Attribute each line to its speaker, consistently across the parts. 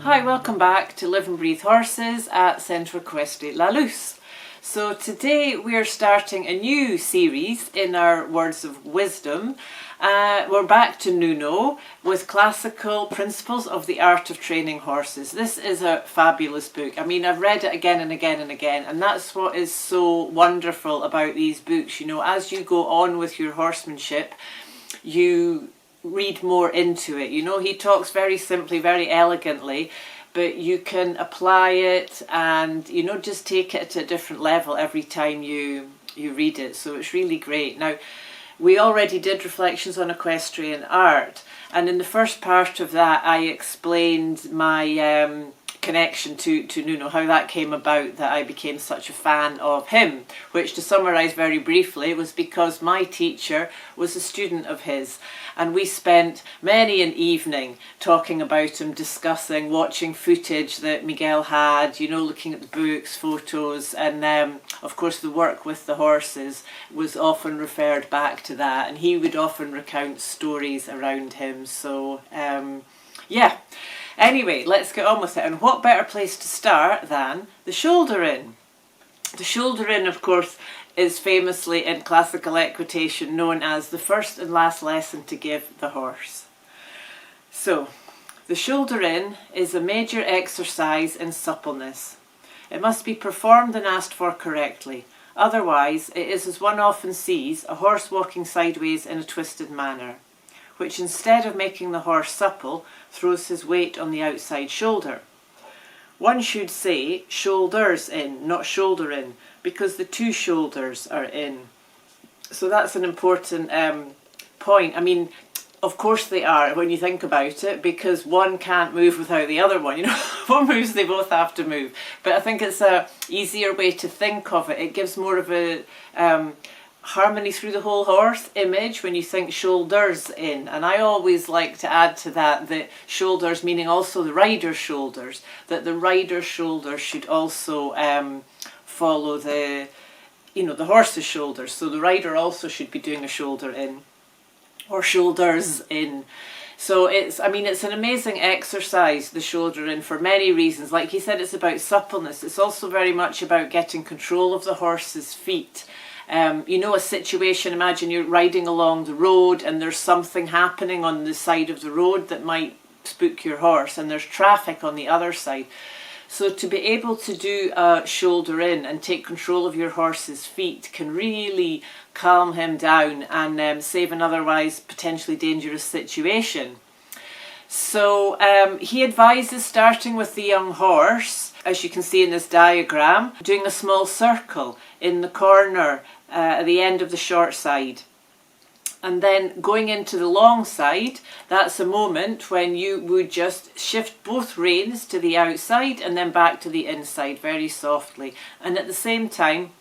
Speaker 1: Hi, welcome back to Live and Breathe Horses at Centre Equestre La Luz. So today we're starting a new series in our Words of Wisdom. We're back to Nuno with Classical Principles of the Art of Training Horses. This is a fabulous book. I mean, I've read it again and again and again, and that's what is so wonderful about these books. You know, as you go on with your horsemanship, you read more into it. You know, he talks very simply, very elegantly, but you can apply it and, you know, just take it to a different level every time you read it. So it's really great. Now, we already did Reflections on Equestrian Art, and in the first part of that I explained my connection to Nuno, how that came about, that I became such a fan of him, which, to summarise very briefly, was because my teacher was a student of his, and we spent many an evening talking about him, discussing, watching footage that Miguel had, you know, looking at the books, photos, and of course the work with the horses was often referred back to that, and he would often recount stories around him. So yeah. Anyway, let's get on with it. And what better place to start than the shoulder in? The shoulder in, of course, is famously in classical equitation known as the first and last lesson to give the horse. So, the shoulder in is a major exercise in suppleness. It must be performed and asked for correctly. Otherwise, it is, as one often sees, a horse walking sideways in a twisted manner, which instead of making the horse supple, throws his weight on the outside shoulder. One should say shoulders in, not shoulder in, because the two shoulders are in. So that's an important point. I mean, of course they are when you think about it, because one can't move without the other one. You know, if one moves, they both have to move. But I think it's a easier way to think of it. It gives more of a harmony through the whole horse image when you think shoulders in. And I always like to add to that shoulders meaning also the rider's shoulders, that the rider's shoulders should also follow the horse's shoulders. So the rider also should be doing a shoulder in, or shoulders in. So it's an amazing exercise, the shoulder in, for many reasons. Like he said, it's about suppleness. It's also very much about getting control of the horse's feet. You know, a situation, imagine you're riding along the road and there's something happening on the side of the road that might spook your horse, and there's traffic on the other side. So to be able to do a shoulder in and take control of your horse's feet can really calm him down and save an otherwise potentially dangerous situation. So he advises starting with the young horse, as you can see in this diagram, doing a small circle in the corner at the end of the short side. And then going into the long side, that's a moment when you would just shift both reins to the outside and then back to the inside very softly. And at the same time,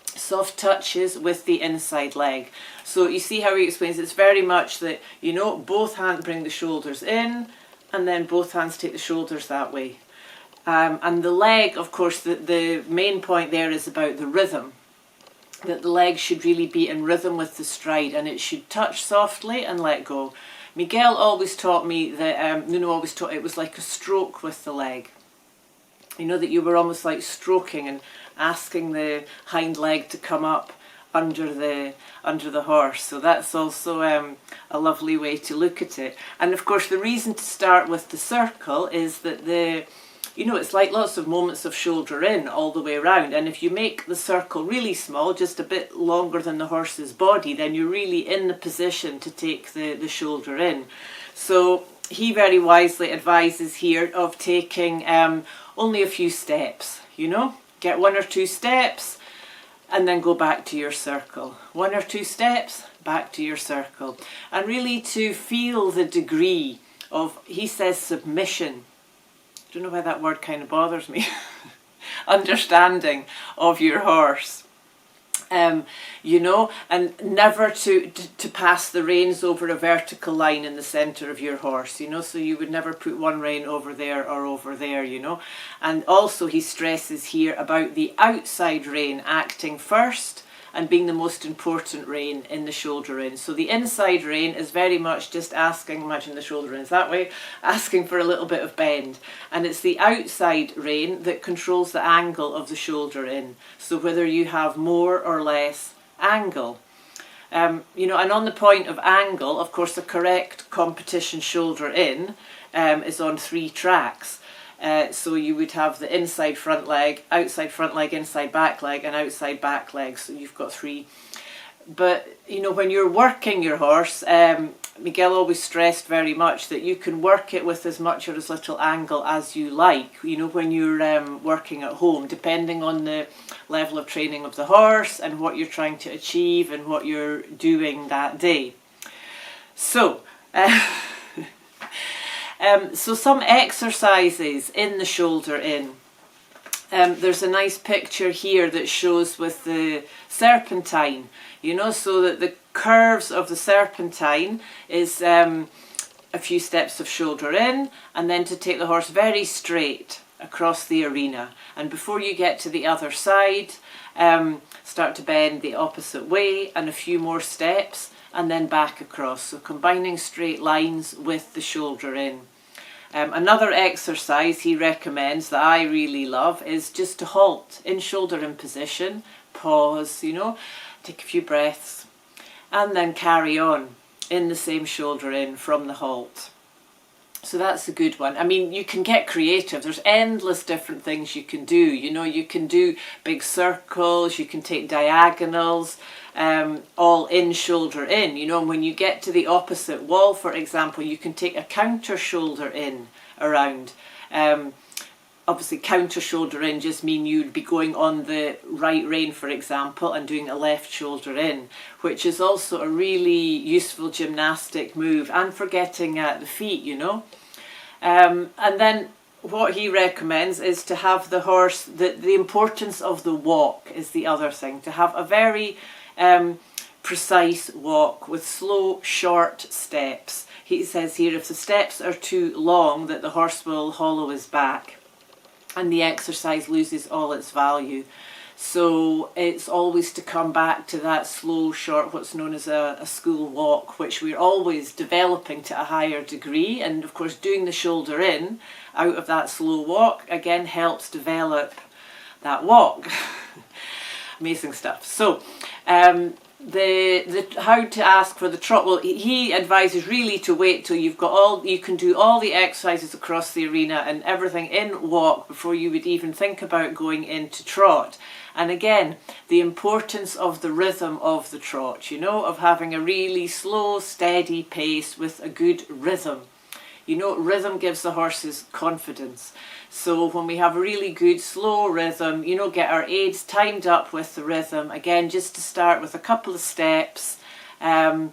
Speaker 1: soft touches with the inside leg. So you see how he explains it's very much that, you know, both hands bring the shoulders in and then both hands take the shoulders that way. And the leg, of course, the main point there is about the rhythm, that the leg should really be in rhythm with the stride, and it should touch softly and let go. Miguel always taught me that, Nuno always taught it was like a stroke with the leg. You know, that you were almost like stroking and asking the hind leg to come up under the horse. So that's also a lovely way to look at it. And of course the reason to start with the circle is that you know, it's like lots of moments of shoulder in all the way around, and if you make the circle really small, just a bit longer than the horse's body, then you're really in the position to take the shoulder in. So he very wisely advises here of taking only a few steps, you know, get 1 or 2 steps and then go back to your circle. 1 or 2 steps, back to your circle. And really to feel the degree of, he says, submission. I don't know why that word kind of bothers me. Understanding of your horse. You know, and never to pass the reins over a vertical line in the centre of your horse, you know, so you would never put one rein over there or over there, you know. And also he stresses here about the outside rein acting first and being the most important rein in the shoulder in. So the inside rein is very much just asking, imagine the shoulder in is that way, asking for a little bit of bend. And it's the outside rein that controls the angle of the shoulder in. So whether you have more or less angle. You know, and on the point of angle, of course, the correct competition shoulder in is on 3 tracks. So you would have the inside front leg, inside back leg, and outside back leg. So you've got 3. But, you know, when you're working your horse, Miguel always stressed very much that you can work it with as much or as little angle as you like, you know, when you're working at home, depending on the level of training of the horse and what you're trying to achieve and what you're doing that day. So, so some exercises in the shoulder in. There's a nice picture here that shows with the serpentine, you know, so that the curves of the serpentine is a few steps of shoulder in, and then to take the horse very straight across the arena. And before you get to the other side, start to bend the opposite way and a few more steps, and then back across. So combining straight lines with the shoulder in. Another exercise he recommends that I really love is just to halt in shoulder in position, pause, you know, take a few breaths, and then carry on in the same shoulder in from the halt. So that's a good one. I mean, you can get creative. There's endless different things you can do. You know, you can do big circles, you can take diagonals, all in shoulder in, you know, and when you get to the opposite wall, for example, you can take a counter shoulder in around. Obviously counter shoulder in just mean you'd be going on the right rein, for example, and doing a left shoulder in, which is also a really useful gymnastic move, and for getting at the feet, you know. And then what he recommends is to have the horse, the importance of the walk is the other thing, to have a very precise walk with slow, short steps. He says here if the steps are too long that the horse will hollow his back and the exercise loses all its value. So it's always to come back to that slow, short, what's known as a school walk, which we're always developing to a higher degree. And of course doing the shoulder in out of that slow walk again helps develop that walk. Amazing stuff. So the how to ask for the trot, well, he advises really to wait till you've got all, you can do all the exercises across the arena and everything in walk before you would even think about going into trot. And again, the importance of the rhythm of the trot, you know, of having a really slow, steady pace with a good rhythm. You know, rhythm gives the horses confidence. So when we have a really good slow rhythm, you know, get our aids timed up with the rhythm. Again, just to start with a couple of steps and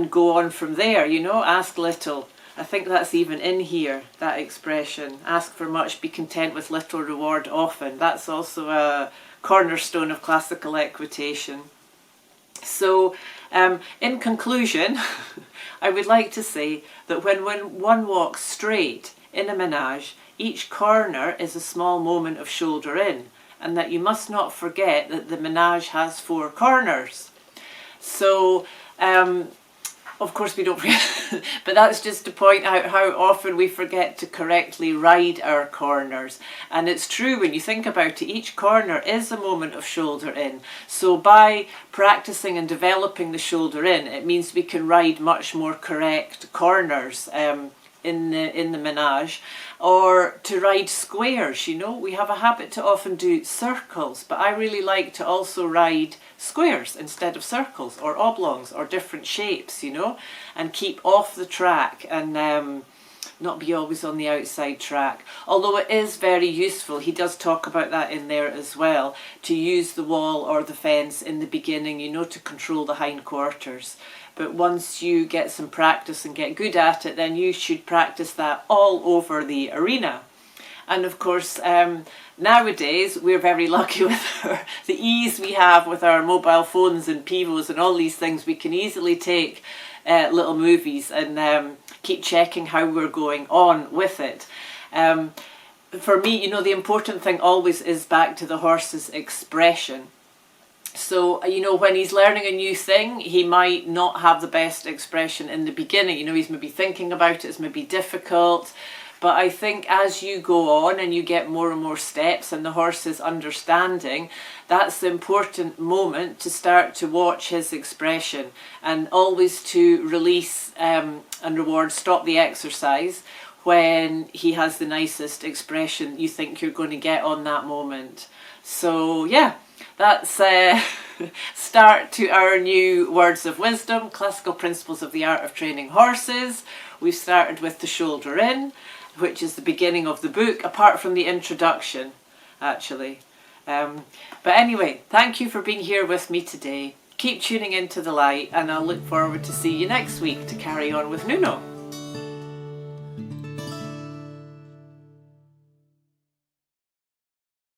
Speaker 1: go on from there, you know, ask little. I think that's even in here, that expression. Ask for much, be content with little, reward often. That's also a cornerstone of classical equitation. So in conclusion, I would like to say that when one walks straight in a menage, each corner is a small moment of shoulder in, and that you must not forget that the menage has 4 corners. So, of course we don't forget, but that's just to point out how often we forget to correctly ride our corners. And it's true, when you think about it, each corner is a moment of shoulder in. So by practicing and developing the shoulder in, it means we can ride much more correct corners in the menage, or to ride squares. You know, we have a habit to often do circles, but I really like to also ride squares instead of circles, or oblongs, or different shapes, you know, and keep off the track and not be always on the outside track. Although it is very useful, he does talk about that in there as well, to use the wall or the fence in the beginning, you know, to control the hindquarters. But once you get some practice and get good at it, then you should practice that all over the arena. And of course, nowadays we're very lucky with the ease we have with our mobile phones and pivos and all these things. We can easily take little movies and keep checking how we're going on with it. For me, you know, the important thing always is back to the horse's expression. So, you know, when he's learning a new thing, he might not have the best expression in the beginning. You know, he's maybe thinking about it, it's maybe difficult. But I think as you go on and you get more and more steps and the horse is understanding, that's the important moment to start to watch his expression, and always to release and reward, stop the exercise when he has the nicest expression you think you're going to get on that moment. So yeah, that's start to our new words of wisdom, classical principles of the art of training horses. We've started with the shoulder in, which is the beginning of the book, apart from the introduction, actually. But anyway, thank you for being here with me today. Keep tuning into the light, and I'll look forward to see you next week to carry on with Nuno.